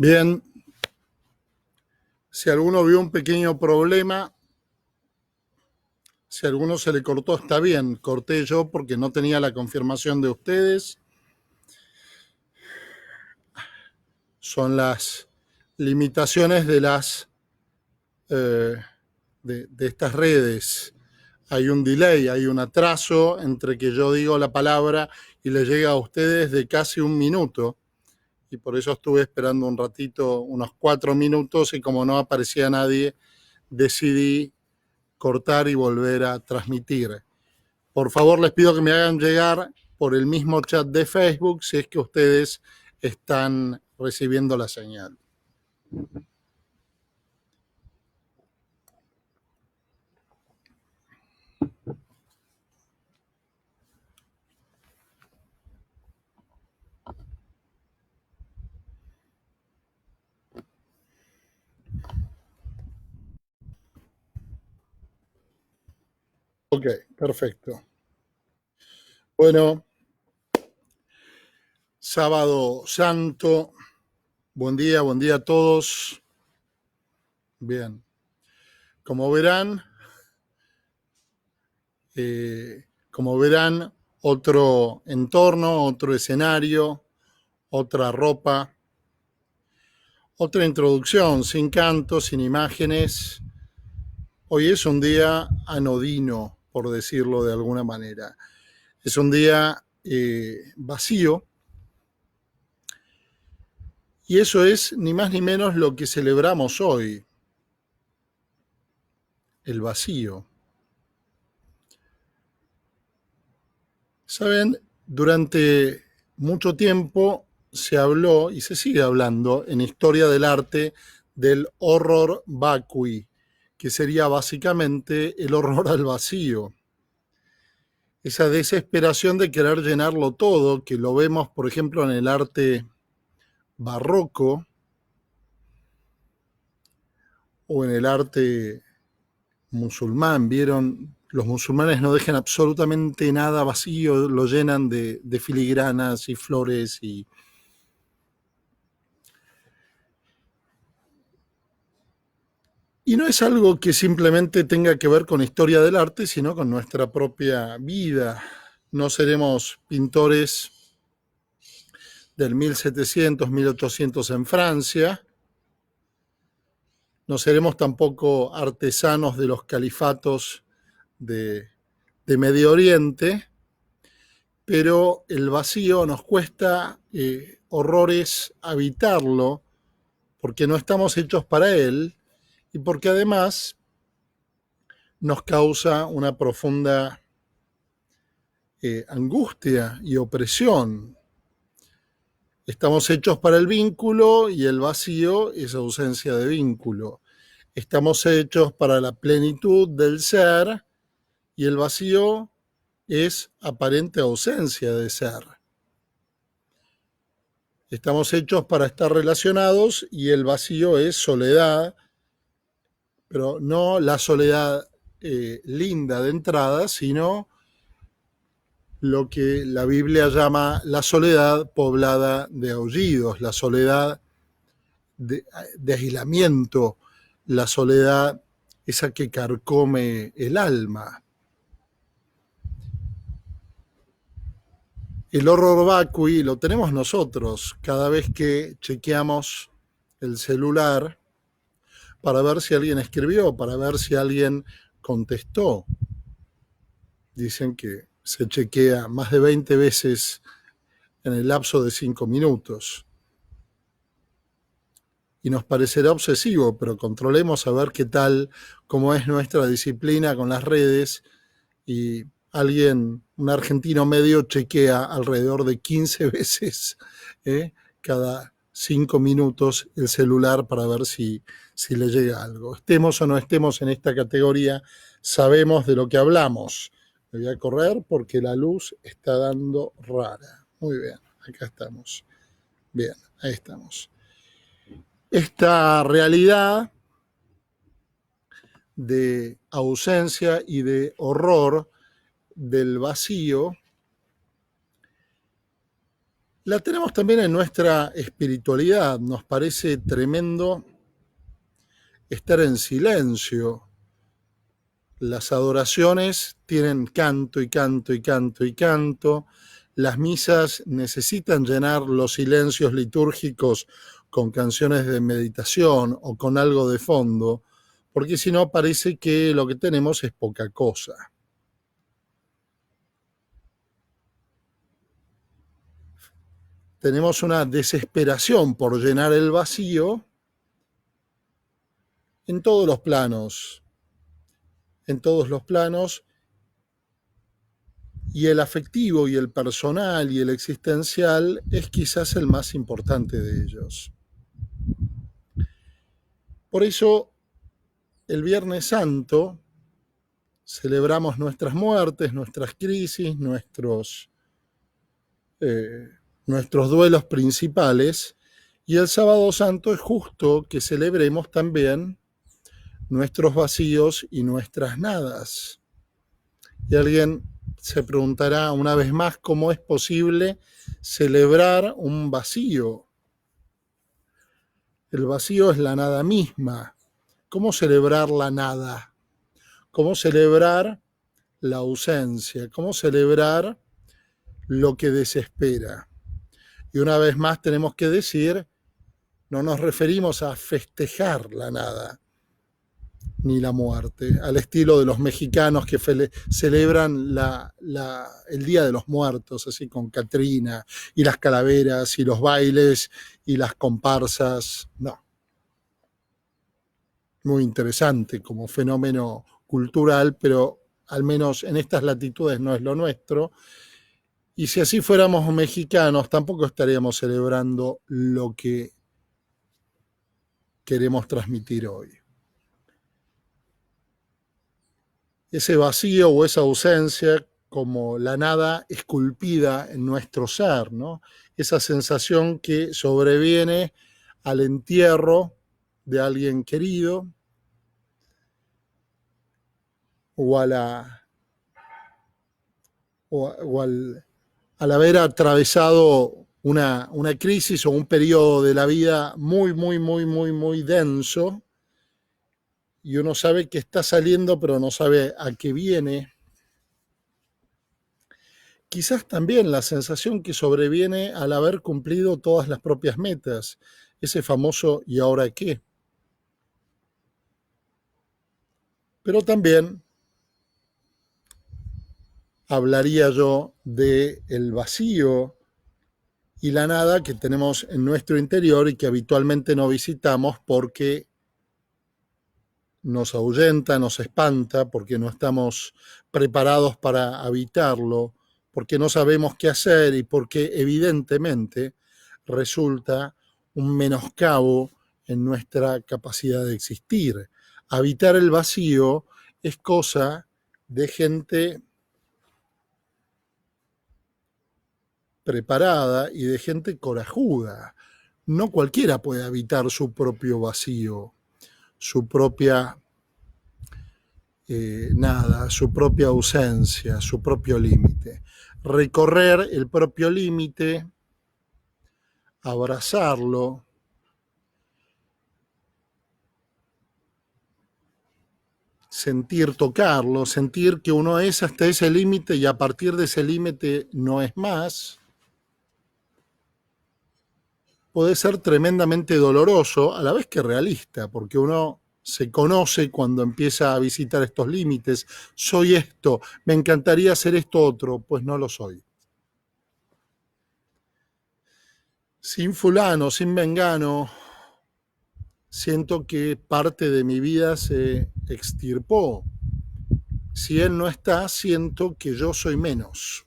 Bien, si alguno vio un pequeño problema, si a alguno se le cortó, está bien. Corté yo porque no tenía la confirmación de ustedes. Son las limitaciones de las de estas redes. Hay un delay, hay un atraso entre que yo digo la palabra y le llega a ustedes de casi un minuto. Y por eso estuve esperando un ratito, unos 4 minutos, y como no aparecía nadie, decidí cortar y volver a transmitir. Por favor, les pido que me hagan llegar por el mismo chat de Facebook si es que ustedes están recibiendo la señal. Ok, perfecto. Bueno, sábado santo, buen día a todos. Bien, como verán, otro entorno, otro escenario, otra ropa, otra introducción, sin canto, sin imágenes. Hoy es un día anodino, por decirlo de alguna manera. Es un día vacío, y eso es ni más ni menos lo que celebramos hoy, el vacío. Saben, durante mucho tiempo se habló y se sigue hablando en historia del arte del horror vacui, que sería básicamente el horror al vacío. Esa desesperación de querer llenarlo todo, que lo vemos, por ejemplo, en el arte barroco o en el arte musulmán. Vieron, los musulmanes no dejan absolutamente nada vacío, lo llenan de filigranas y flores y no es algo que simplemente tenga que ver con historia del arte, sino con nuestra propia vida. No seremos pintores del 1700, 1800 en Francia. No seremos tampoco artesanos de los califatos de Medio Oriente, pero el vacío nos cuesta horrores habitarlo, porque no estamos hechos para él y porque además nos causa una profunda angustia y opresión. Estamos hechos para el vínculo y el vacío es ausencia de vínculo. Estamos hechos para la plenitud del ser y el vacío es aparente ausencia de ser. Estamos hechos para estar relacionados y el vacío es soledad, pero no la soledad linda de entrada, sino lo que la Biblia llama la soledad poblada de aullidos, la soledad de aislamiento, la soledad esa que carcome el alma. El horror vacui lo tenemos nosotros cada vez que chequeamos el celular para ver si alguien escribió, para ver si alguien contestó. Dicen que se chequea más de 20 veces en el lapso de 5 minutos. Y nos parecerá obsesivo, pero controlemos a ver qué tal, cómo es nuestra disciplina con las redes. Y un argentino medio, chequea alrededor de 15 veces cada 5 minutos el celular para ver si le llega algo. Estemos o no estemos en esta categoría, sabemos de lo que hablamos. Me voy a correr porque la luz está dando rara. Muy bien, acá estamos. Bien, ahí estamos. Esta realidad de ausencia y de horror del vacío La tenemos también en nuestra espiritualidad. Nos parece tremendo estar en silencio. Las adoraciones tienen canto y canto y canto y canto. Las misas necesitan llenar los silencios litúrgicos con canciones de meditación o con algo de fondo, porque si no parece que lo que tenemos es poca cosa. Tenemos una desesperación por llenar el vacío en todos los planos, en todos los planos, y el afectivo y el personal y el existencial es quizás el más importante de ellos. Por eso, el Viernes Santo celebramos nuestras muertes, nuestras crisis, eh, nuestros duelos principales, y el Sábado Santo es justo que celebremos también nuestros vacíos y nuestras nadas. Y alguien se preguntará una vez más cómo es posible celebrar un vacío. El vacío es la nada misma. ¿Cómo celebrar la nada? ¿Cómo celebrar la ausencia? ¿Cómo celebrar lo que desespera? Y una vez más tenemos que decir, no nos referimos a festejar la nada ni la muerte, al estilo de los mexicanos que celebran el Día de los Muertos, así con Catrina y las calaveras y los bailes y las comparsas. No. Muy interesante como fenómeno cultural, pero al menos en estas latitudes no es lo nuestro. Y si así fuéramos mexicanos, tampoco estaríamos celebrando lo que queremos transmitir hoy. Ese vacío o esa ausencia como la nada esculpida en nuestro ser, ¿no? Esa sensación que sobreviene al entierro de alguien querido o, a la, o al haber atravesado una crisis o un periodo de la vida muy, muy, muy, muy, muy denso, y uno sabe que está saliendo, pero no sabe a qué viene. Quizás también la sensación que sobreviene al haber cumplido todas las propias metas, ese famoso ¿y ahora qué? Pero también hablaría yo de el vacío y la nada que tenemos en nuestro interior y que habitualmente no visitamos porque nos ahuyenta, nos espanta, porque no estamos preparados para habitarlo, porque no sabemos qué hacer y porque evidentemente resulta un menoscabo en nuestra capacidad de existir. Habitar el vacío es cosa de gente preparada y de gente corajuda. No cualquiera puede habitar su propio vacío, su propia nada, su propia ausencia, su propio límite. Recorrer el propio límite, abrazarlo, sentir tocarlo, sentir que uno es hasta ese límite y a partir de ese límite no es más, puede ser tremendamente doloroso, a la vez que realista, porque uno se conoce cuando empieza a visitar estos límites. Soy esto, me encantaría ser esto otro, pues no lo soy. Sin fulano, sin mengano, siento que parte de mi vida se extirpó. Si él no está, siento que yo soy menos.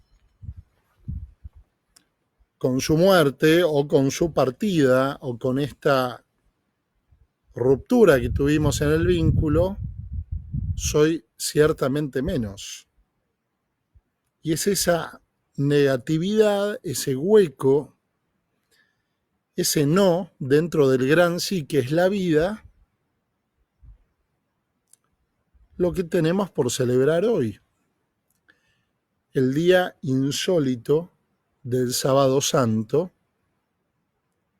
Con su muerte o con su partida o con esta ruptura que tuvimos en el vínculo, soy ciertamente menos. Y es esa negatividad, ese hueco, ese no dentro del gran sí que es la vida, lo que tenemos por celebrar hoy. El día insólito del Sábado Santo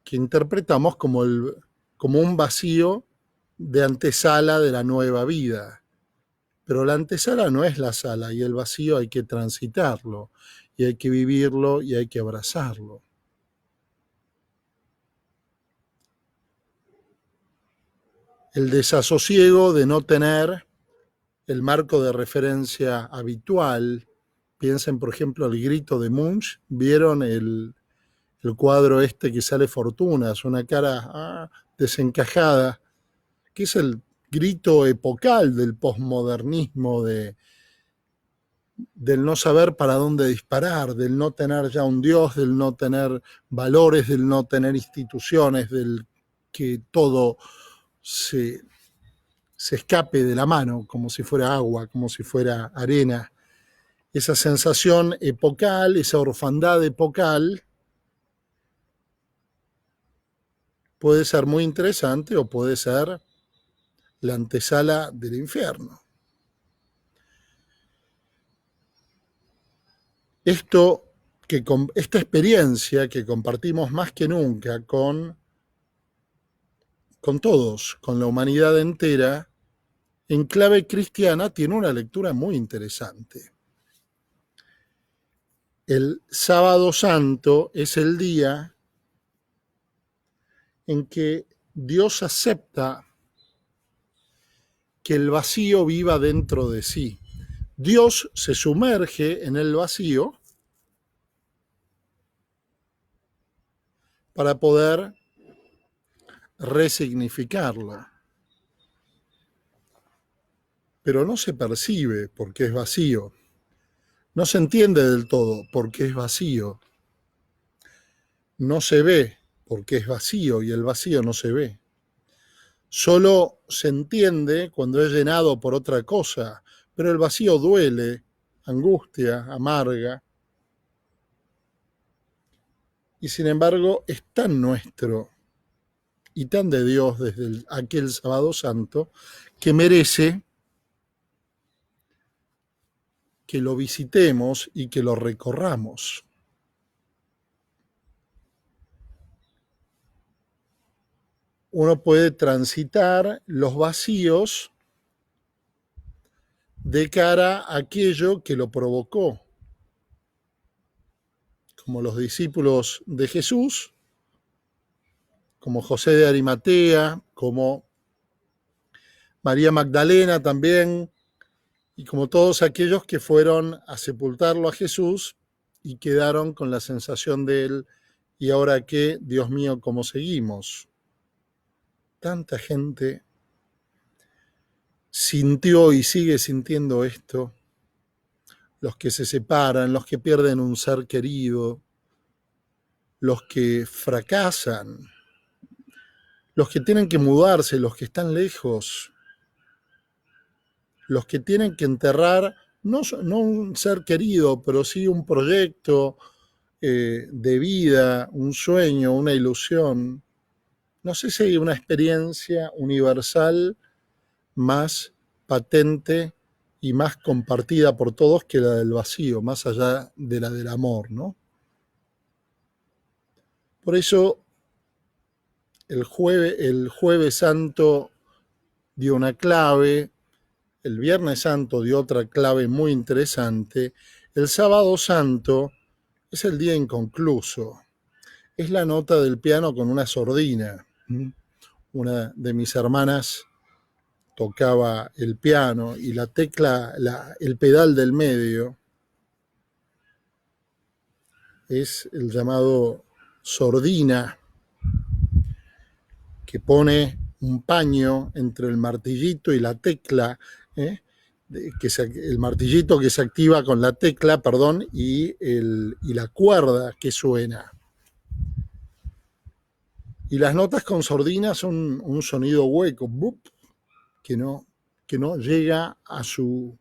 que interpretamos como un vacío de antesala de la nueva vida. Pero la antesala no es la sala, y el vacío hay que transitarlo, y hay que vivirlo, y hay que abrazarlo. El desasosiego de no tener el marco de referencia habitual. Piensen, por ejemplo, el grito de Munch. ¿Vieron el cuadro este que sale Fortunas? Una cara desencajada, que es el grito epocal del posmodernismo, del no saber para dónde disparar, del no tener ya un Dios, del no tener valores, del no tener instituciones, del que todo se escape de la mano, como si fuera agua, como si fuera arena. Esa sensación epocal, esa orfandad epocal, puede ser muy interesante o puede ser la antesala del infierno. Esta experiencia que compartimos más que nunca con todos, con la humanidad entera, en clave cristiana, tiene una lectura muy interesante. El Sábado Santo es el día en que Dios acepta que el vacío viva dentro de sí. Dios se sumerge en el vacío para poder resignificarlo. Pero no se percibe porque es vacío. No se entiende del todo porque es vacío. No se ve porque es vacío, y el vacío no se ve. Solo se entiende cuando es llenado por otra cosa, pero el vacío duele, angustia, amarga. Y sin embargo es tan nuestro y tan de Dios desde aquel Sábado Santo que merece que lo visitemos y que lo recorramos. Uno puede transitar los vacíos de cara a aquello que lo provocó, como los discípulos de Jesús, como José de Arimatea, como María Magdalena también, y como todos aquellos que fueron a sepultarlo a Jesús y quedaron con la sensación de él: ¿y ahora qué, Dios mío, cómo seguimos? Tanta gente sintió y sigue sintiendo esto. Los que se separan, los que pierden un ser querido, los que fracasan, los que tienen que mudarse, los que están lejos, los que tienen que enterrar no un ser querido, pero sí un proyecto de vida, un sueño, una ilusión. No sé si hay una experiencia universal más patente y más compartida por todos que la del vacío, más allá de la del amor, ¿no? Por eso el jueves Santo dio una clave, el Viernes Santo dio otra clave muy interesante, el Sábado Santo es el día inconcluso, es la nota del piano con una sordina. Una de mis hermanas tocaba el piano y la tecla, el pedal del medio, es el llamado sordina, que pone un paño entre el martillito y la tecla, el martillito que se activa con la tecla, y la cuerda que suena. Y las notas con sordina son un sonido hueco, ¡bup!, que no llega a su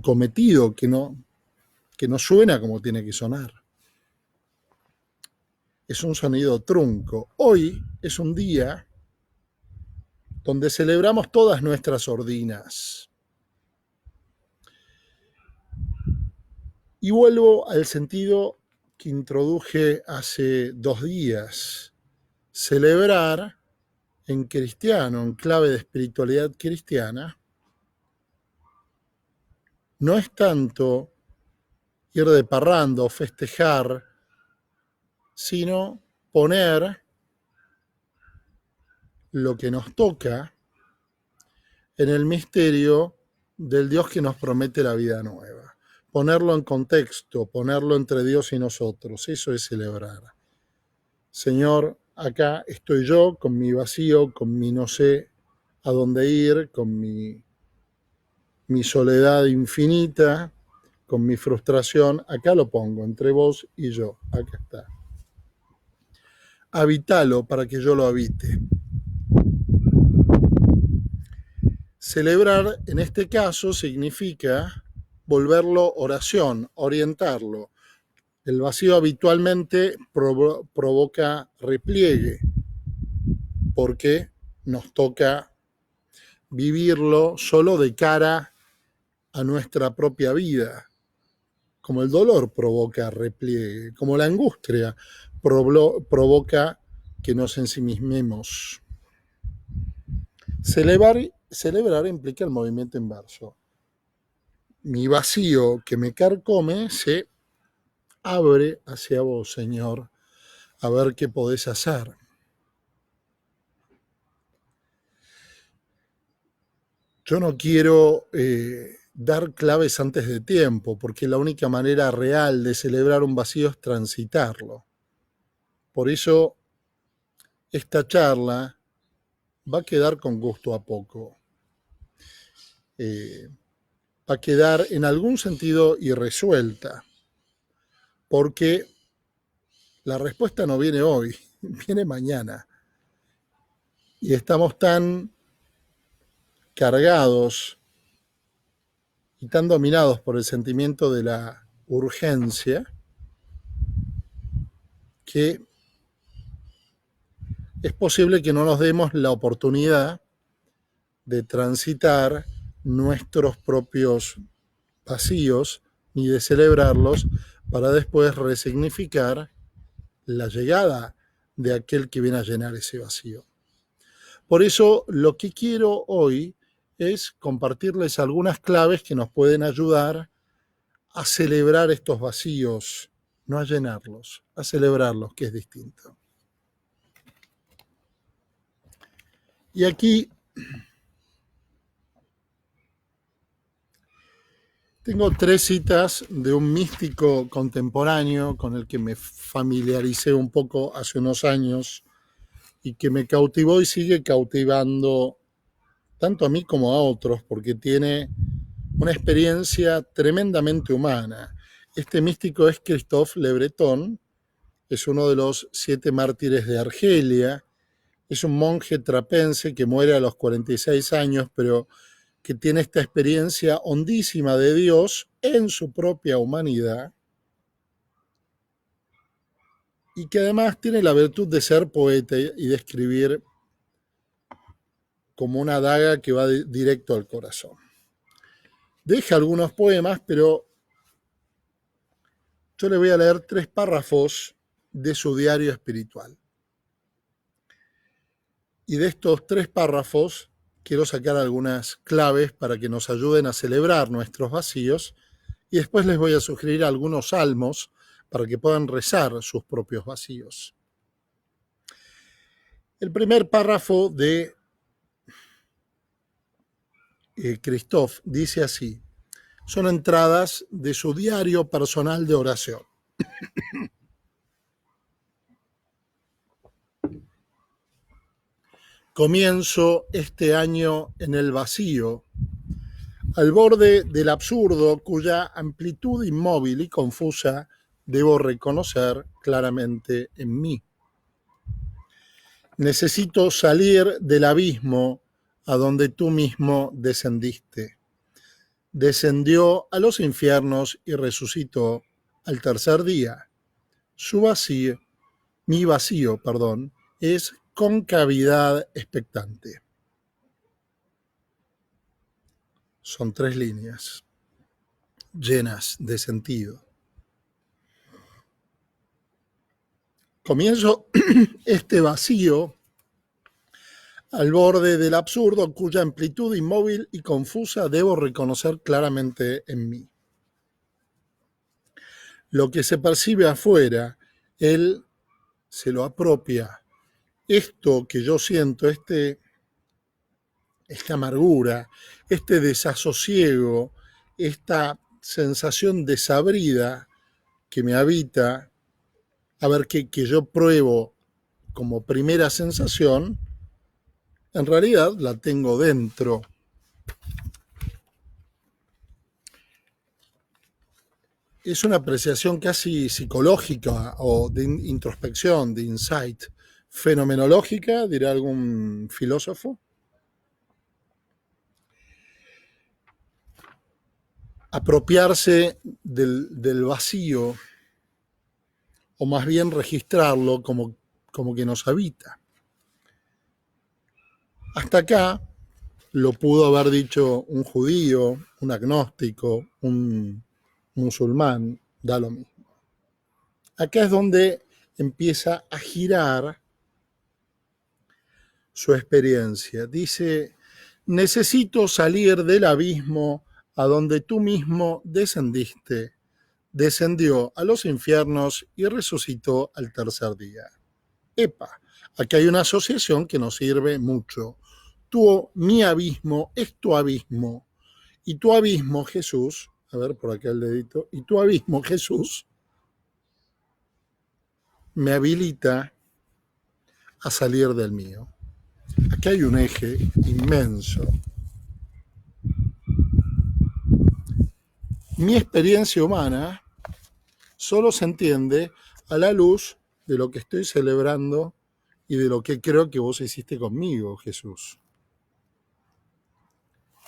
cometido, que no suena como tiene que sonar. Es un sonido trunco. Hoy es un día donde celebramos todas nuestras sordinas. Y vuelvo al sentido que introduje hace 2 días. Celebrar en cristiano, en clave de espiritualidad cristiana, no es tanto ir de parranda o festejar, sino poner lo que nos toca en el misterio del Dios que nos promete la vida nueva. Ponerlo en contexto, ponerlo entre Dios y nosotros, eso es celebrar. Señor, acá estoy yo con mi vacío, con mi no sé a dónde ir, con mi soledad infinita, con mi frustración, acá lo pongo, entre vos y yo, acá está. Habitalo para que yo lo habite. Celebrar en este caso significa volverlo oración, orientarlo. El vacío habitualmente provoca repliegue, porque nos toca vivirlo solo de cara a nuestra propia vida, como el dolor provoca repliegue, como la angustia provoca que nos ensimismemos. Celebrar implica el movimiento inverso. Mi vacío que me carcome se abre hacia vos, Señor, a ver qué podés hacer. Yo no quiero dar claves antes de tiempo, porque la única manera real de celebrar un vacío es transitarlo. Por eso, esta charla va a quedar con gusto a poco. Va a quedar en algún sentido irresuelta, porque la respuesta no viene hoy, viene mañana. Y estamos tan cargados y tan dominados por el sentimiento de la urgencia que es posible que no nos demos la oportunidad de transitar nuestros propios vacíos ni de celebrarlos para después resignificar la llegada de aquel que viene a llenar ese vacío. Por eso lo que quiero hoy es compartirles algunas claves que nos pueden ayudar a celebrar estos vacíos, no a llenarlos, a celebrarlos, que es distinto. Y aquí tengo 3 citas de un místico contemporáneo con el que me familiaricé un poco hace unos años y que me cautivó y sigue cautivando tanto a mí como a otros, porque tiene una experiencia tremendamente humana. Este místico es Christophe Le Breton, es uno de los 7 mártires de Argelia, es un monje trapense que muere a los 46 años, pero que tiene esta experiencia hondísima de Dios en su propia humanidad y que además tiene la virtud de ser poeta y de escribir como una daga que va directo al corazón. Deja algunos poemas, pero yo le voy a leer 3 párrafos de su diario espiritual. Y de estos 3 párrafos quiero sacar algunas claves para que nos ayuden a celebrar nuestros vacíos y después les voy a sugerir algunos salmos para que puedan rezar sus propios vacíos. El primer párrafo de Christophe dice así: son entradas de su diario personal de oración. Comienzo este año en el vacío, al borde del absurdo cuya amplitud inmóvil y confusa debo reconocer claramente en mí. Necesito salir del abismo a donde tú mismo descendiste. Descendió a los infiernos y resucitó al tercer día. Mi vacío, es concavidad expectante. Son 3 líneas llenas de sentido. Comienzo este vacío al borde del absurdo cuya amplitud inmóvil y confusa debo reconocer claramente en mí. Lo que se percibe afuera, él se lo apropia. Esto que yo siento, esta amargura, este desasosiego, esta sensación desabrida que me habita, a ver, que yo pruebo como primera sensación, en realidad la tengo dentro. Es una apreciación casi psicológica o de introspección, de insight, fenomenológica, dirá algún filósofo. Apropiarse del vacío, o más bien registrarlo como que nos habita. Hasta acá lo pudo haber dicho un judío, un agnóstico, un musulmán, da lo mismo. Acá es donde empieza a girar su experiencia. Dice, necesito salir del abismo a donde tú mismo descendiste, descendió a los infiernos y resucitó al tercer día. Epa, aquí hay una asociación que nos sirve mucho. Mi abismo es tu abismo, y tu abismo, Jesús, a ver por acá el dedito, y tu abismo, Jesús, me habilita a salir del mío. Aquí hay un eje inmenso. Mi experiencia humana solo se entiende a la luz de lo que estoy celebrando y de lo que creo que vos hiciste conmigo, Jesús.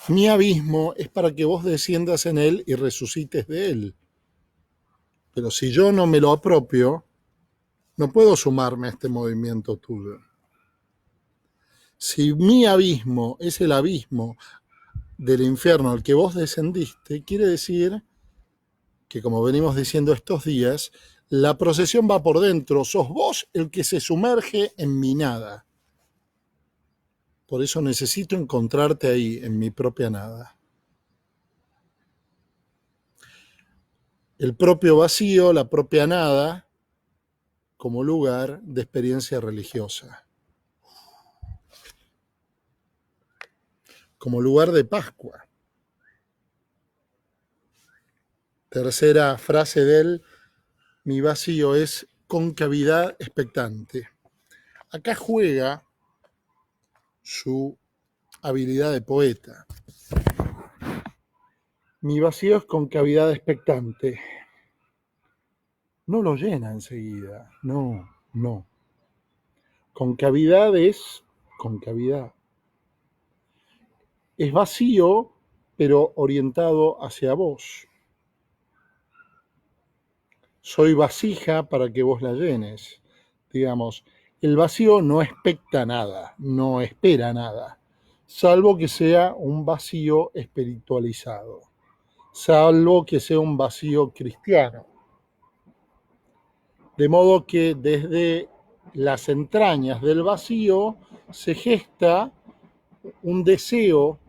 Mi abismo es para que vos desciendas en él y resucites de él. Pero si yo no me lo apropio, no puedo sumarme a este movimiento tuyo. Si mi abismo es el abismo del infierno al que vos descendiste, quiere decir que, como venimos diciendo estos días, la procesión va por dentro, sos vos el que se sumerge en mi nada. Por eso necesito encontrarte ahí, en mi propia nada. El propio vacío, la propia nada, como lugar de experiencia religiosa. Como lugar de Pascua. Tercera frase de él, mi vacío es concavidad expectante. Acá juega su habilidad de poeta. Mi vacío es concavidad expectante. No lo llena enseguida, no. Concavidad es concavidad. Es vacío, pero orientado hacia vos. Soy vasija para que vos la llenes. Digamos, el vacío no expecta nada, no espera nada, salvo que sea un vacío espiritualizado, salvo que sea un vacío cristiano. De modo que desde las entrañas del vacío se gesta un deseo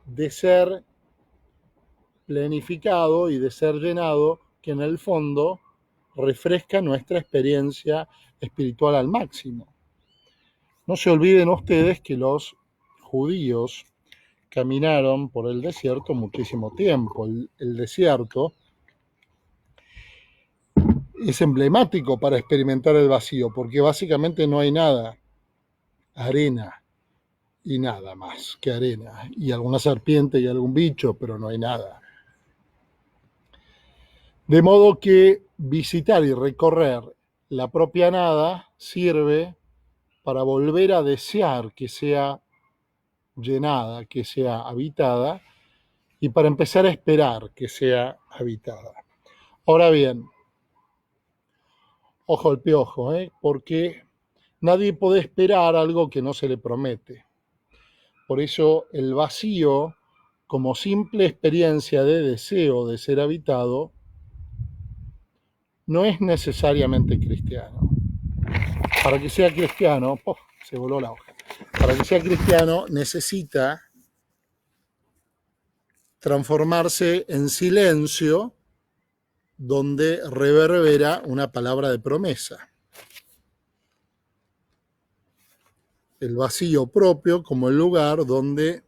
de ser planificado y de ser llenado, que en el fondo refresca nuestra experiencia espiritual al máximo. No se olviden ustedes que los judíos caminaron por el desierto muchísimo tiempo. El desierto es emblemático para experimentar el vacío, porque básicamente no hay nada, arena y nada más que arena, y alguna serpiente y algún bicho, pero no hay nada. De modo que visitar y recorrer la propia nada sirve para volver a desear que sea llenada, que sea habitada, y para empezar a esperar que sea habitada. Ahora bien, ojo al piojo, porque nadie puede esperar algo que no se le promete. Por eso el vacío, como simple experiencia de deseo de ser habitado, no es necesariamente cristiano. Para que sea cristiano, se voló la hoja. Para que sea cristiano necesita transformarse en silencio donde reverbera una palabra de promesa. El vacío propio como el lugar donde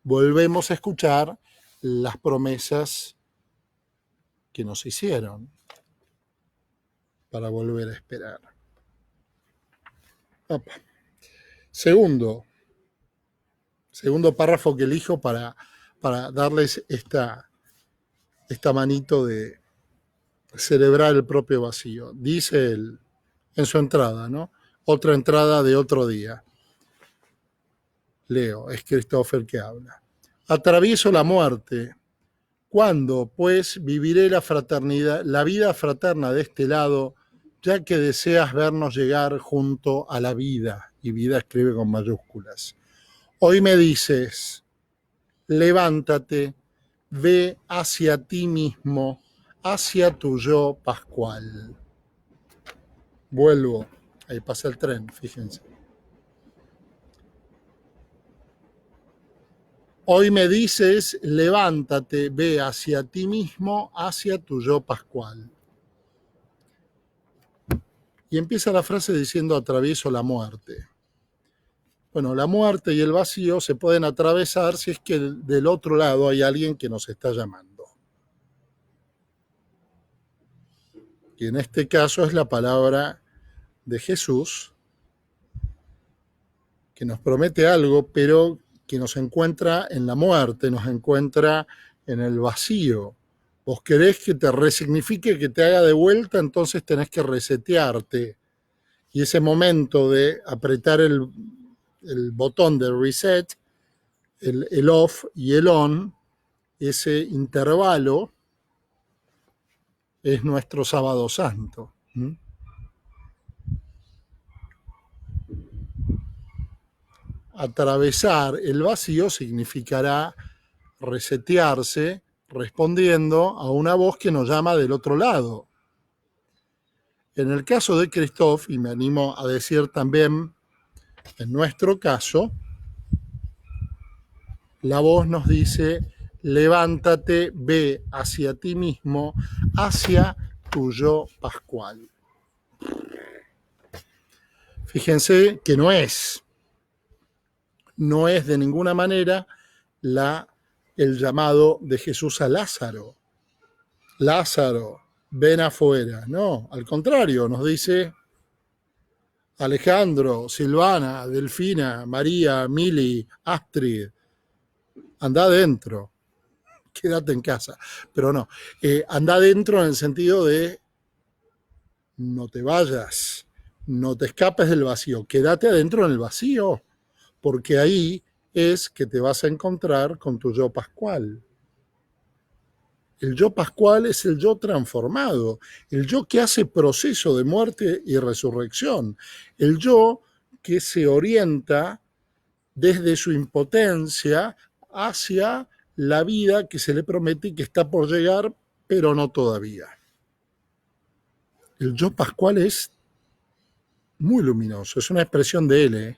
volvemos a escuchar las promesas que nos hicieron para volver a esperar. Opa. Segundo párrafo que elijo para darles esta manito de celebrar el propio vacío. Dice él en su entrada, ¿no? Otra entrada de otro día. Leo, es Christopher que habla. Atravieso la muerte. ¿Cuándo, pues, viviré la fraternidad, la vida fraterna de este lado, ya que deseas vernos llegar junto a la vida? Y vida escribe con mayúsculas. Hoy me dices, levántate, ve hacia ti mismo, hacia tu yo pascual. Vuelvo. Ahí pasa el tren, fíjense. Hoy me dices, levántate, ve hacia ti mismo, hacia tu yo pascual. Y empieza la frase diciendo, atravieso la muerte. Bueno, la muerte y el vacío se pueden atravesar si es que del otro lado hay alguien que nos está llamando. Y en este caso es la palabra de Jesús, que nos promete algo, pero que nos encuentra en la muerte, nos encuentra en el vacío. Vos querés que te resignifique, que te haga de vuelta, entonces tenés que resetearte. Y ese momento de apretar el botón de reset, el off y el on, ese intervalo es nuestro sábado santo. Atravesar el vacío significará resetearse respondiendo a una voz que nos llama del otro lado. En el caso de Christoph, y me animo a decir también en nuestro caso, la voz nos dice, levántate, ve hacia ti mismo, hacia tu yo pascual. Fíjense que no es de ninguna manera el llamado de Jesús a Lázaro. Lázaro, ven afuera. No, al contrario, nos dice Alejandro, Silvana, Delfina, María, Mili, Astrid, anda adentro, quédate en casa. Pero no, anda adentro en el sentido de no te vayas, no te escapes del vacío, quédate adentro en el vacío, porque ahí es que te vas a encontrar con tu yo pascual. El yo pascual es el yo transformado, el yo que hace proceso de muerte y resurrección, el yo que se orienta desde su impotencia hacia la vida que se le promete y que está por llegar, pero no todavía. El yo pascual es muy luminoso, es una expresión de él.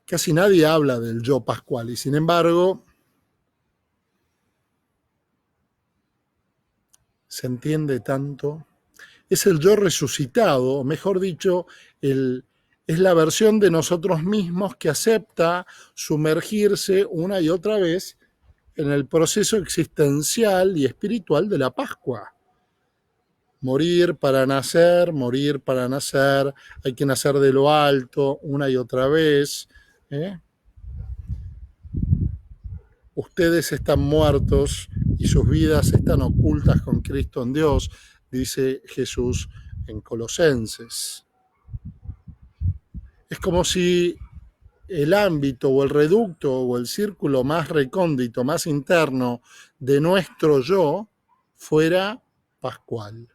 Casi nadie habla del yo pascual y sin embargo se entiende tanto. Es el yo resucitado, o mejor dicho, es la versión de nosotros mismos que acepta sumergirse una y otra vez en el proceso existencial y espiritual de la Pascua. Morir para nacer, hay que nacer de lo alto una y otra vez. Ustedes están muertos y sus vidas están ocultas con Cristo en Dios, dice Jesús en Colosenses. Es como si el ámbito o el reducto o el círculo más recóndito, más interno de nuestro yo fuera pascual.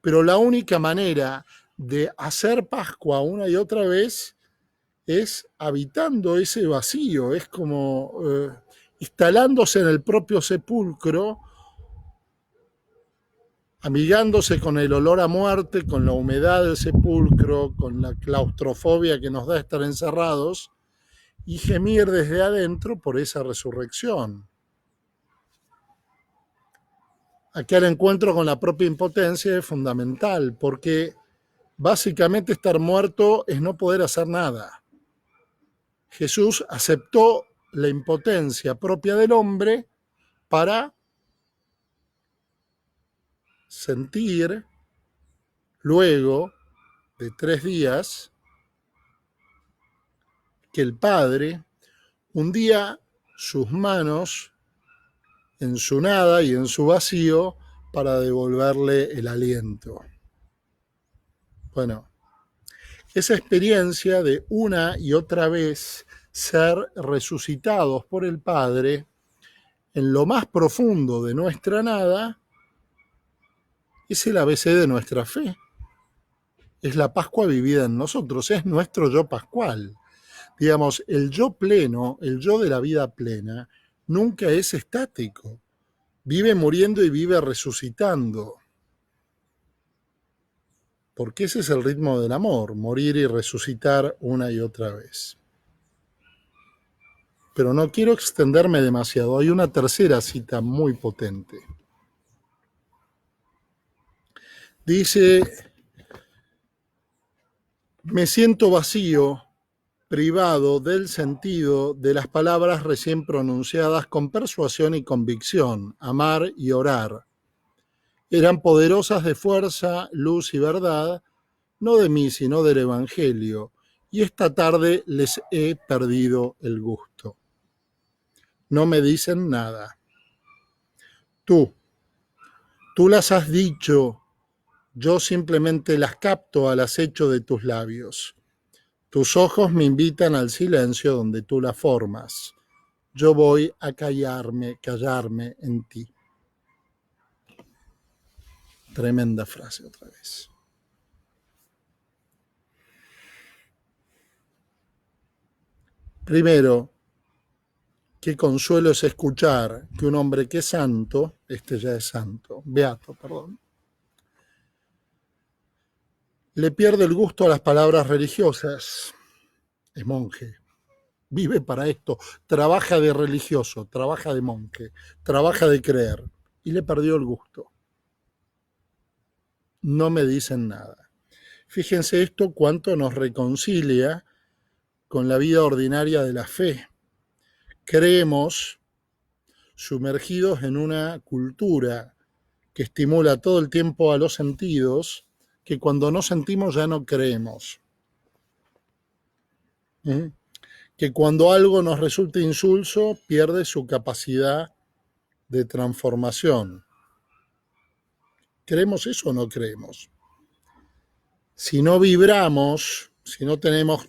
Pero la única manera de hacer Pascua una y otra vez es habitando ese vacío, es como... instalándose en el propio sepulcro amigándose con el olor a muerte, con la humedad del sepulcro, con la claustrofobia que nos da estar encerrados, y gemir desde adentro por esa resurrección. Aquí el encuentro con la propia impotencia es fundamental, porque básicamente estar muerto es no poder hacer nada. Jesús aceptó la impotencia propia del hombre para sentir luego de 3 días que el Padre hundía sus manos en su nada y en su vacío para devolverle el aliento. Bueno, esa experiencia de una y otra vez ser resucitados por el Padre en lo más profundo de nuestra nada es el ABC de nuestra fe. Es la Pascua vivida en nosotros, es nuestro yo pascual. Digamos, el yo pleno, el yo de la vida plena, nunca es estático. Vive muriendo y vive resucitando. Porque ese es el ritmo del amor, morir y resucitar una y otra vez. Pero no quiero extenderme demasiado. Hay una tercera cita muy potente. Dice, me siento vacío, privado del sentido de las palabras recién pronunciadas con persuasión y convicción, amar y orar. Eran poderosas de fuerza, luz y verdad, no de mí, sino del Evangelio, y esta tarde les he perdido el gusto. No me dicen nada. Tú las has dicho, yo simplemente las capto al acecho de tus labios. Tus ojos me invitan al silencio donde tú las formas. Yo voy a callarme en ti. Tremenda frase otra vez. Primero, qué consuelo es escuchar que un hombre que es santo, ya es santo, beato, perdón, le pierde el gusto a las palabras religiosas. Es monje, vive para esto, trabaja de religioso, trabaja de monje, trabaja de creer, y le perdió el gusto. No me dicen nada. Fíjense esto cuánto nos reconcilia con la vida ordinaria de la fe. Creemos sumergidos en una cultura que estimula todo el tiempo a los sentidos, que cuando no sentimos ya no creemos. Que cuando algo nos resulta insulso, pierde su capacidad de transformación. ¿Creemos eso o no creemos? Si no vibramos, si no tenemos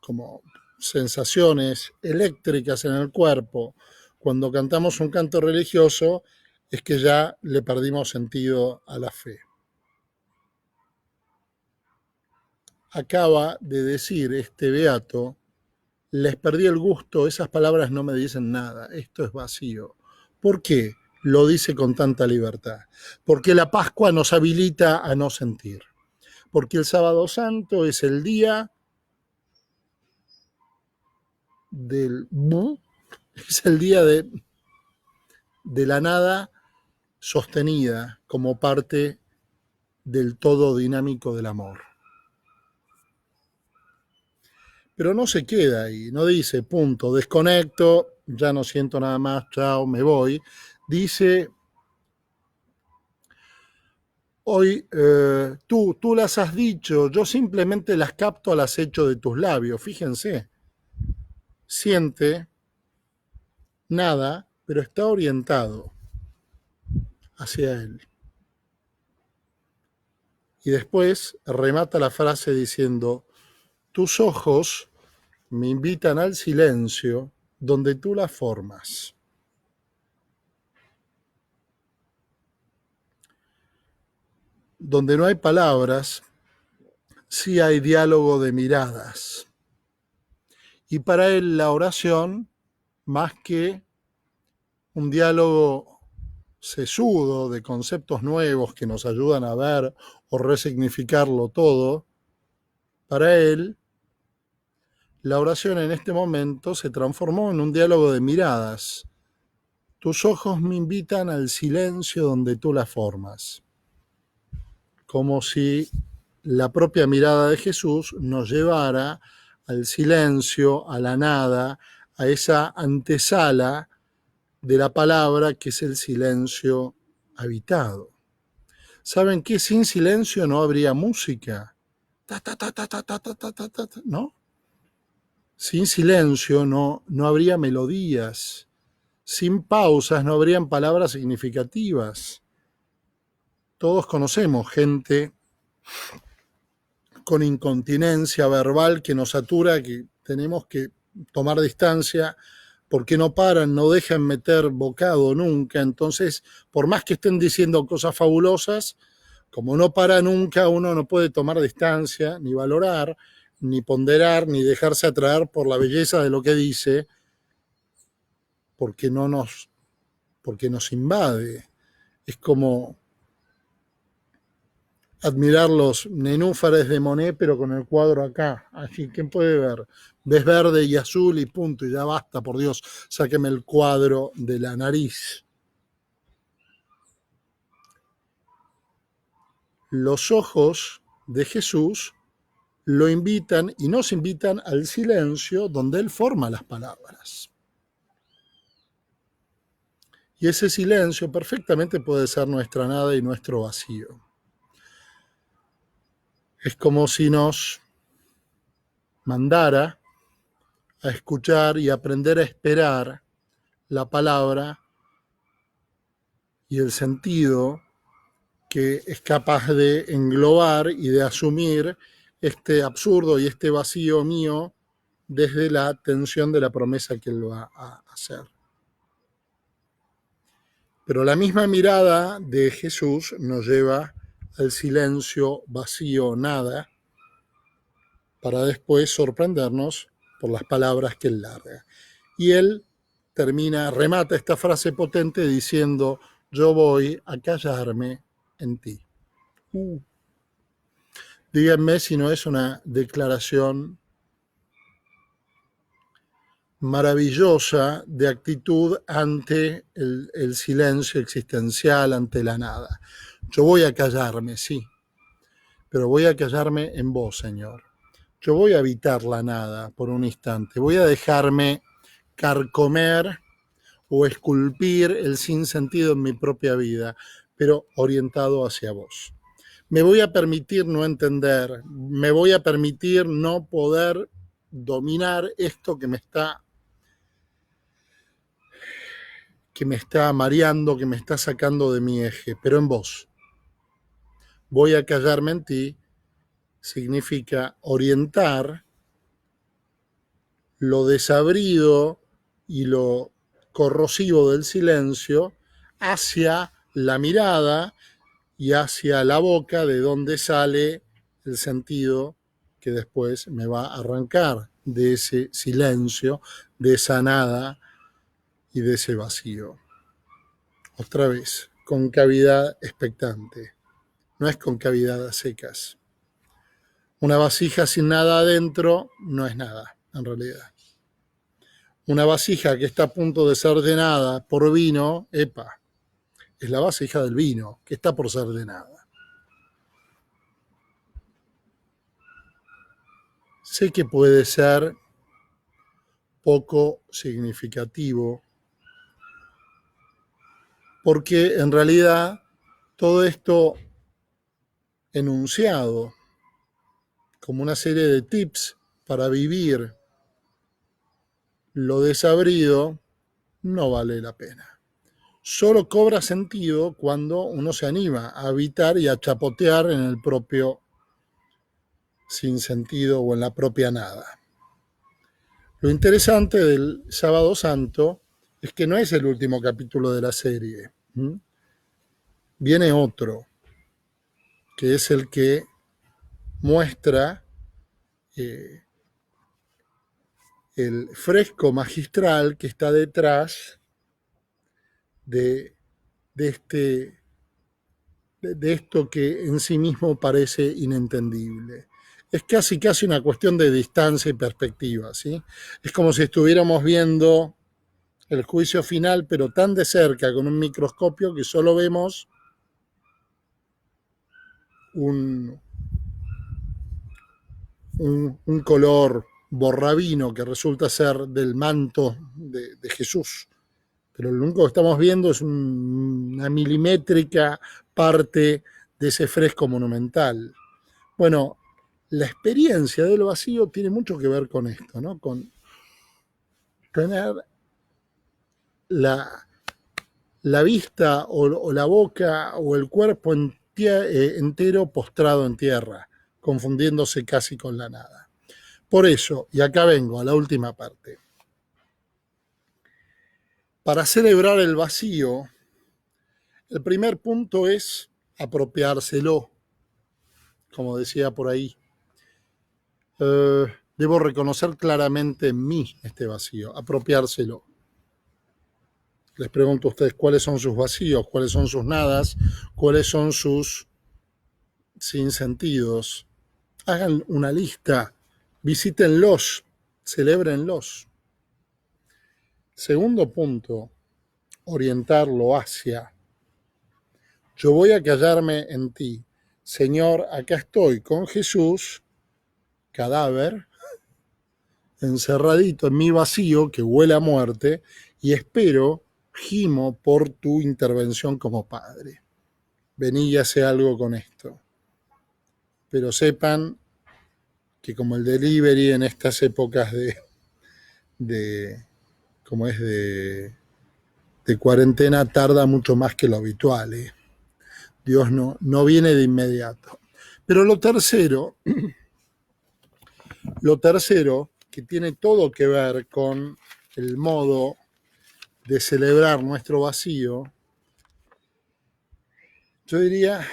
como sensaciones eléctricas en el cuerpo, cuando cantamos un canto religioso, es que ya le perdimos sentido a la fe. Acaba de decir este beato, les perdí el gusto, esas palabras no me dicen nada, esto es vacío. ¿Por qué lo dice con tanta libertad? Porque la Pascua nos habilita a no sentir. Porque el Sábado Santo es el día del es el día de la nada sostenida como parte del todo dinámico del amor. Pero no se queda ahí, no dice, punto, desconecto, ya no siento nada más, chao, me voy. Dice, hoy tú las has dicho, yo simplemente las capto al acecho de tus labios. Fíjense, siente nada, pero está orientado hacia él. Y después remata la frase diciendo, tus ojos me invitan al silencio donde tú las formas. Donde no hay palabras, sí hay diálogo de miradas. Y para él la oración, más que un diálogo sesudo de conceptos nuevos que nos ayudan a ver o resignificarlo todo, para él la oración en este momento se transformó en un diálogo de miradas. Tus ojos me invitan al silencio donde tú las formas, como si la propia mirada de Jesús nos llevara al silencio, a la nada, a esa antesala de la palabra que es el silencio habitado. ¿Saben qué? Sin silencio no habría música. Ta, ta, ta, ta, ta, ta, ta, ta, ta, ta, ¿no? Sin silencio no habría melodías. Sin pausas no habrían palabras significativas. Todos conocemos gente con incontinencia verbal que nos satura, que tenemos que tomar distancia porque no paran, no dejan meter bocado nunca. Entonces, por más que estén diciendo cosas fabulosas, como no para nunca, uno no puede tomar distancia, ni valorar, ni ponderar, ni dejarse atraer por la belleza de lo que dice, porque porque nos invade. Es como admirar los nenúfares de Monet, pero con el cuadro acá. Así, ¿quién puede ver? Ves verde y azul y punto, y ya basta, por Dios, sáqueme el cuadro de la nariz. Los ojos de Jesús lo invitan y nos invitan al silencio donde Él forma las palabras. Y ese silencio perfectamente puede ser nuestra nada y nuestro vacío. Es como si nos mandara a escuchar y aprender a esperar la palabra y el sentido que es capaz de englobar y de asumir este absurdo y este vacío mío desde la atención de la promesa que Él va a hacer. Pero la misma mirada de Jesús nos lleva al silencio, vacío, nada, para después sorprendernos por las palabras que Él larga. Y Él remata esta frase potente diciendo: yo voy a callarme en ti. Díganme si no es una declaración maravillosa de actitud ante el silencio existencial, ante la nada. Yo voy a callarme, sí, pero voy a callarme en vos, Señor. Yo voy a evitar la nada por un instante. Voy a dejarme carcomer o esculpir el sinsentido en mi propia vida, pero orientado hacia vos. Me voy a permitir no entender, me voy a permitir no poder dominar esto que me está mareando, que me está sacando de mi eje, pero en vos. Voy a callarme en ti significa orientar lo desabrido y lo corrosivo del silencio hacia la mirada y hacia la boca, de donde sale el sentido que después me va a arrancar de ese silencio, de esa nada y de ese vacío. Otra vez, concavidad expectante, no es concavidad a secas. Una vasija sin nada adentro no es nada, en realidad. Una vasija que está a punto de ser llenada por vino, epa, es la vasija del vino, que está por ser llenada. Sé que puede ser poco significativo, porque en realidad todo esto enunciado como una serie de tips para vivir lo desabrido no vale la pena. Solo cobra sentido cuando uno se anima a habitar y a chapotear en el propio sinsentido o en la propia nada. Lo interesante del Sábado Santo es que no es el último capítulo de la serie. Viene otro, que es el que muestra el fresco magistral que está detrás de de, este, de esto que en sí mismo parece inentendible. Es casi una cuestión de distancia y perspectiva, ¿sí? Es como si estuviéramos viendo el juicio final, pero tan de cerca con un microscopio que solo vemos un, un color borrabino que resulta ser del manto de Jesús. Pero lo único que estamos viendo es una milimétrica parte de ese fresco monumental. Bueno, la experiencia del vacío tiene mucho que ver con esto, ¿no? Con tener la, la vista o la boca o el cuerpo entero postrado en tierra, confundiéndose casi con la nada. Por eso, y acá vengo a la última parte, para celebrar el vacío, el primer punto es apropiárselo, como decía por ahí. Debo reconocer claramente en mí este vacío, apropiárselo. Les pregunto a ustedes cuáles son sus vacíos, cuáles son sus nadas, cuáles son sus sinsentidos. Hagan una lista, visítenlos, celébrenlos. Segundo punto, orientarlo hacia. Yo voy a callarme en ti. Señor, acá estoy con Jesús, cadáver, encerradito en mi vacío que huele a muerte, y espero, gimo por tu intervención como Padre. Vení y hace algo con esto. Pero sepan que como el delivery en estas épocas como es de cuarentena, tarda mucho más que lo habitual. Dios no viene de inmediato. Pero lo tercero, que tiene todo que ver con el modo de celebrar nuestro vacío, yo diría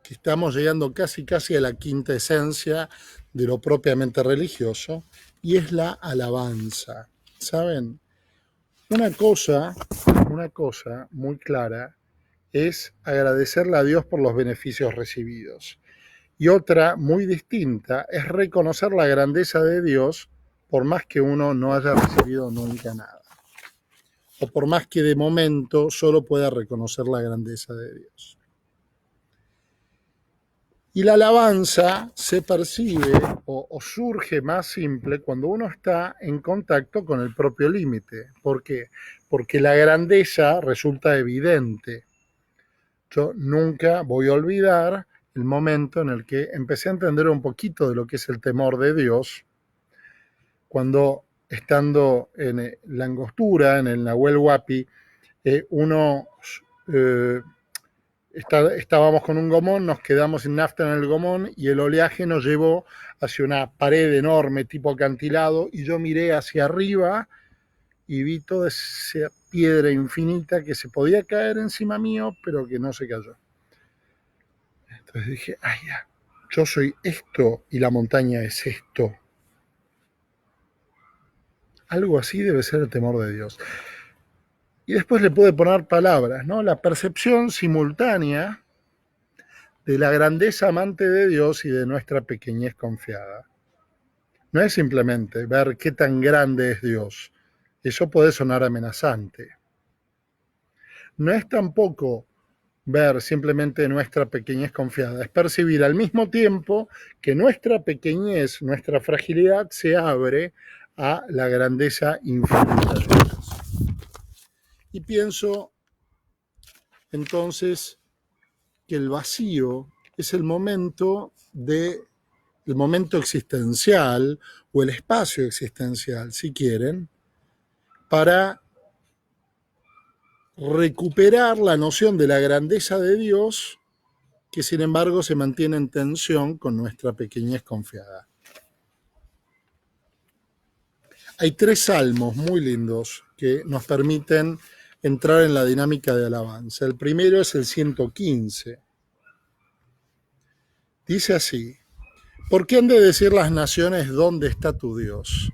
que estamos llegando casi a la quinta esencia de lo propiamente religioso, y es la alabanza. ¿Saben? Una cosa muy clara es agradecerle a Dios por los beneficios recibidos. Y otra muy distinta es reconocer la grandeza de Dios por más que uno no haya recibido nunca nada. O por más que de momento solo pueda reconocer la grandeza de Dios. Y la alabanza se percibe o surge más simple cuando uno está en contacto con el propio límite. ¿Por qué? Porque la grandeza resulta evidente. Yo nunca voy a olvidar el momento en el que empecé a entender un poquito de lo que es el temor de Dios, cuando estando en la Angostura, en el Nahuel Huapi, estábamos con un gomón, nos quedamos sin nafta en el gomón y el oleaje nos llevó hacia una pared enorme tipo acantilado y yo miré hacia arriba y vi toda esa piedra infinita que se podía caer encima mío, pero que no se cayó. Entonces dije, ay, ya, yo soy esto y la montaña es esto. Algo así debe ser el temor de Dios. Y después le pude poner palabras, ¿no? La percepción simultánea de la grandeza amante de Dios y de nuestra pequeñez confiada. No es simplemente ver qué tan grande es Dios. Eso puede sonar amenazante. No es tampoco ver simplemente nuestra pequeñez confiada, es percibir al mismo tiempo que nuestra pequeñez, nuestra fragilidad se abre a la grandeza infinita de Dios. Y pienso entonces que el vacío es el momento existencial o el espacio existencial, si quieren, para recuperar la noción de la grandeza de Dios, que sin embargo se mantiene en tensión con nuestra pequeñez confiada. Hay 3 salmos muy lindos que nos permiten entrar en la dinámica de alabanza. El primero es el 115. Dice así: ¿por qué han de decir las naciones dónde está tu Dios?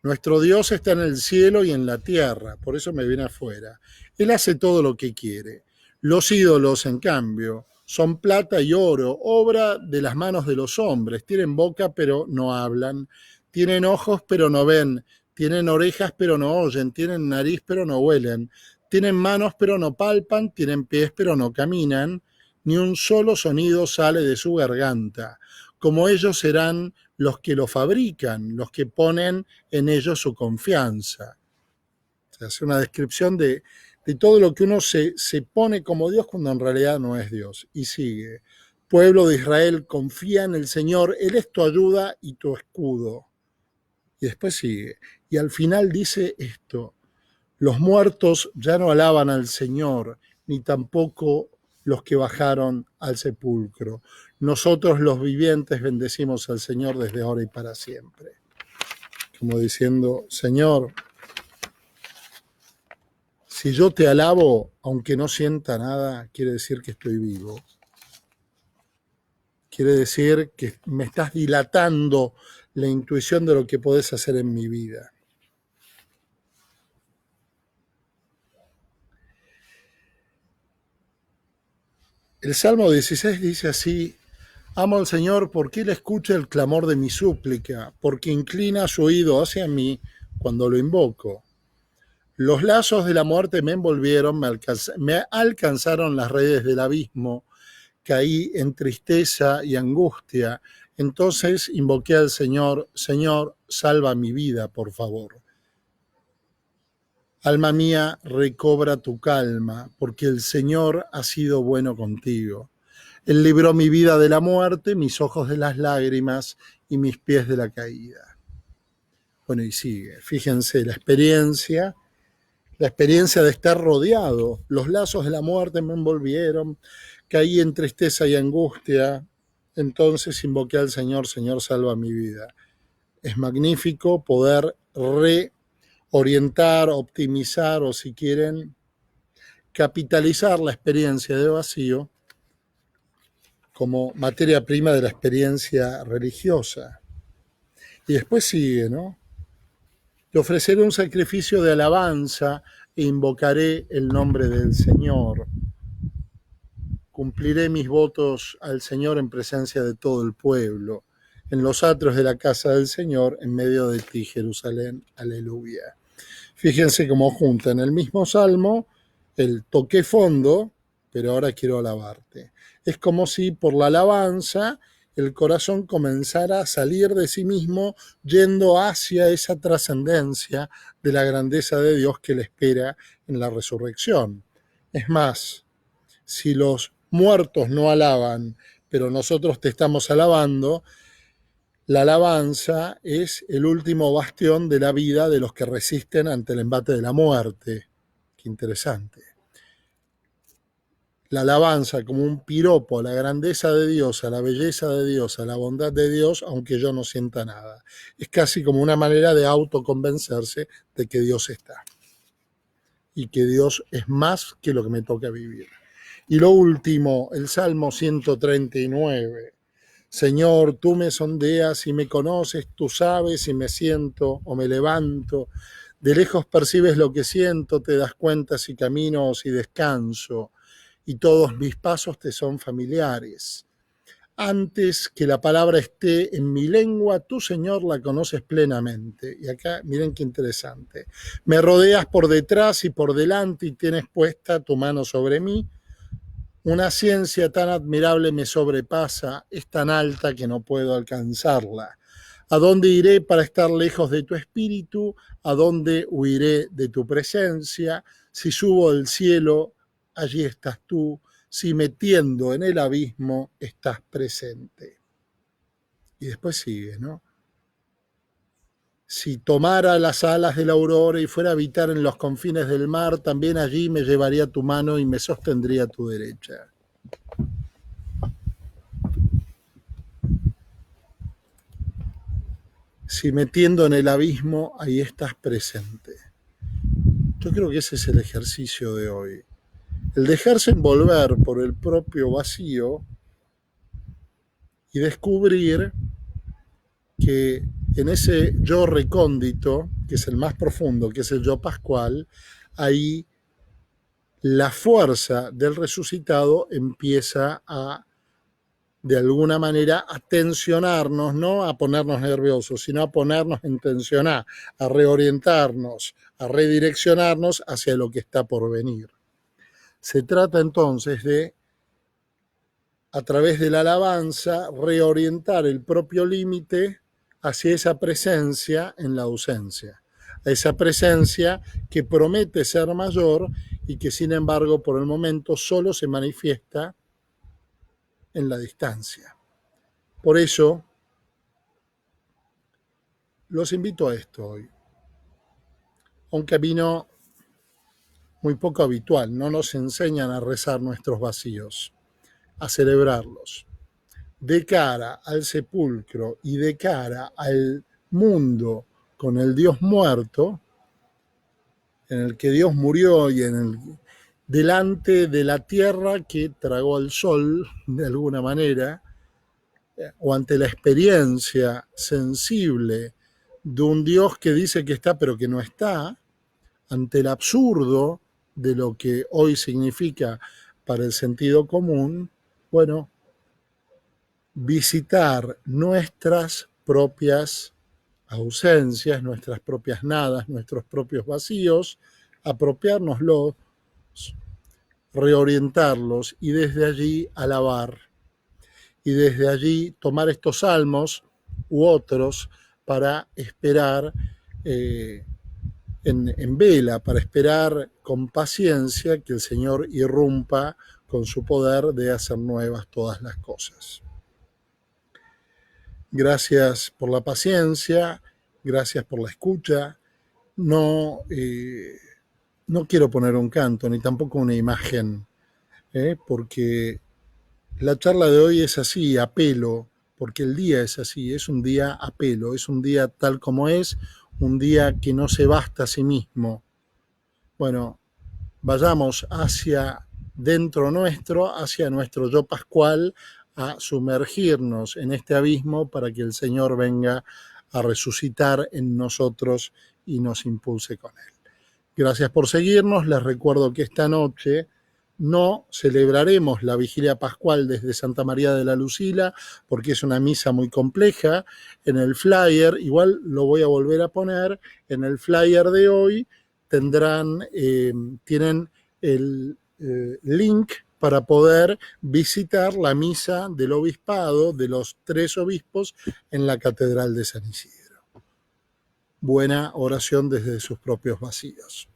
Nuestro Dios está en el cielo y en la tierra, por eso me viene afuera. Él hace todo lo que quiere. Los ídolos, en cambio, son plata y oro, obra de las manos de los hombres. Tienen boca, pero no hablan. Tienen ojos, pero no ven. Tienen orejas, pero no oyen. Tienen nariz, pero no huelen. Tienen manos, pero no palpan. Tienen pies, pero no caminan. Ni un solo sonido sale de su garganta. Como ellos serán los que lo fabrican, los que ponen en ellos su confianza. Se hace una descripción de todo lo que uno se pone como Dios cuando en realidad no es Dios. Y sigue. Pueblo de Israel, confía en el Señor, Él es tu ayuda y tu escudo. Y después sigue. Y al final dice esto: los muertos ya no alaban al Señor, ni tampoco los que bajaron al sepulcro. Nosotros los vivientes bendecimos al Señor desde ahora y para siempre. Como diciendo, Señor, si yo te alabo, aunque no sienta nada, quiere decir que estoy vivo. Quiere decir que me estás dilatando la intuición de lo que podés hacer en mi vida. El Salmo 16 dice así: amo al Señor porque Él escucha el clamor de mi súplica, porque inclina su oído hacia mí cuando lo invoco. Los lazos de la muerte me envolvieron, me alcanzaron las redes del abismo, caí en tristeza y angustia. Entonces invoqué al Señor: Señor, salva mi vida, por favor. Alma mía, recobra tu calma, porque el Señor ha sido bueno contigo. Él libró mi vida de la muerte, mis ojos de las lágrimas y mis pies de la caída. Bueno, y sigue. Fíjense la experiencia de estar rodeado. Los lazos de la muerte me envolvieron, caí en tristeza y angustia. Entonces invoqué al Señor: Señor, salva mi vida. Es magnífico poder reorientar, optimizar o, si quieren, capitalizar la experiencia de vacío como materia prima de la experiencia religiosa. Y después sigue, ¿no? Te ofreceré un sacrificio de alabanza e invocaré el nombre del Señor. Cumpliré mis votos al Señor en presencia de todo el pueblo, en los atrios de la casa del Señor, en medio de ti, Jerusalén. Aleluya. Fíjense cómo junta en el mismo salmo el toqué fondo, pero ahora quiero alabarte. Es como si por la alabanza el corazón comenzara a salir de sí mismo, yendo hacia esa trascendencia de la grandeza de Dios que le espera en la resurrección. Es más, si los muertos no alaban, pero nosotros te estamos alabando, la alabanza es el último bastión de la vida de los que resisten ante el embate de la muerte. Qué interesante. La alabanza como un piropo a la grandeza de Dios, a la belleza de Dios, a la bondad de Dios, aunque yo no sienta nada. Es casi como una manera de autoconvencerse de que Dios está y que Dios es más que lo que me toca vivir. Y lo último, el Salmo 139. Señor, tú me sondeas y me conoces, tú sabes si me siento o me levanto. De lejos percibes lo que siento, te das cuenta si camino o si descanso, y todos mis pasos te son familiares. Antes que la palabra esté en mi lengua, tú, Señor, la conoces plenamente. Y acá, miren qué interesante. Me rodeas por detrás y por delante y tienes puesta tu mano sobre mí. Una ciencia tan admirable me sobrepasa, es tan alta que no puedo alcanzarla. ¿A dónde iré para estar lejos de tu espíritu? ¿A dónde huiré de tu presencia? Si subo al cielo, allí estás tú. Si me tiendo en el abismo, estás presente. Y después sigue, ¿no? Si tomara las alas de la aurora y fuera a habitar en los confines del mar, también allí me llevaría tu mano y me sostendría a tu derecha. Si me tiendo en el abismo, ahí estás presente. Yo creo que ese es el ejercicio de hoy. El dejarse envolver por el propio vacío y descubrir que en ese yo recóndito que es el más profundo, que es el yo pascual, ahí la fuerza del resucitado empieza a, de alguna manera, a tensionarnos, no a ponernos nerviosos, sino a ponernos en tensión, a reorientarnos, a redireccionarnos hacia lo que está por venir. Se trata entonces de, a través de la alabanza, reorientar el propio límite hacia esa presencia en la ausencia, a esa presencia que promete ser mayor y que sin embargo por el momento solo se manifiesta en la distancia. Por eso los invito a esto hoy, a un camino muy poco habitual. No nos enseñan a rezar nuestros vacíos, a celebrarlos. De cara al sepulcro y de cara al mundo con el Dios muerto, en el que Dios murió y en el, delante de la tierra que tragó al sol de alguna manera, o ante la experiencia sensible de un Dios que dice que está pero que no está, ante el absurdo de lo que hoy significa para el sentido común, bueno, visitar nuestras propias ausencias, nuestras propias nadas, nuestros propios vacíos, apropiárnoslos, reorientarlos y desde allí alabar. Y desde allí tomar estos salmos u otros para esperar en vela, para esperar con paciencia que el Señor irrumpa con su poder de hacer nuevas todas las cosas. Gracias por la paciencia, gracias por la escucha. No, no quiero poner un canto ni tampoco una imagen, porque la charla de hoy es así, a pelo, porque el día es así, es un día a pelo, es un día tal como es, un día que no se basta a sí mismo. Bueno, vayamos hacia dentro nuestro, hacia nuestro yo pascual, a sumergirnos en este abismo para que el Señor venga a resucitar en nosotros y nos impulse con Él. Gracias por seguirnos. Les recuerdo que esta noche no celebraremos la vigilia pascual desde Santa María de la Lucila porque es una misa muy compleja. En el flyer, igual lo voy a volver a poner, en el flyer de hoy tienen el link para poder visitar la misa del obispado de los 3 obispos en la Catedral de San Isidro. Buena oración desde sus propios vacíos.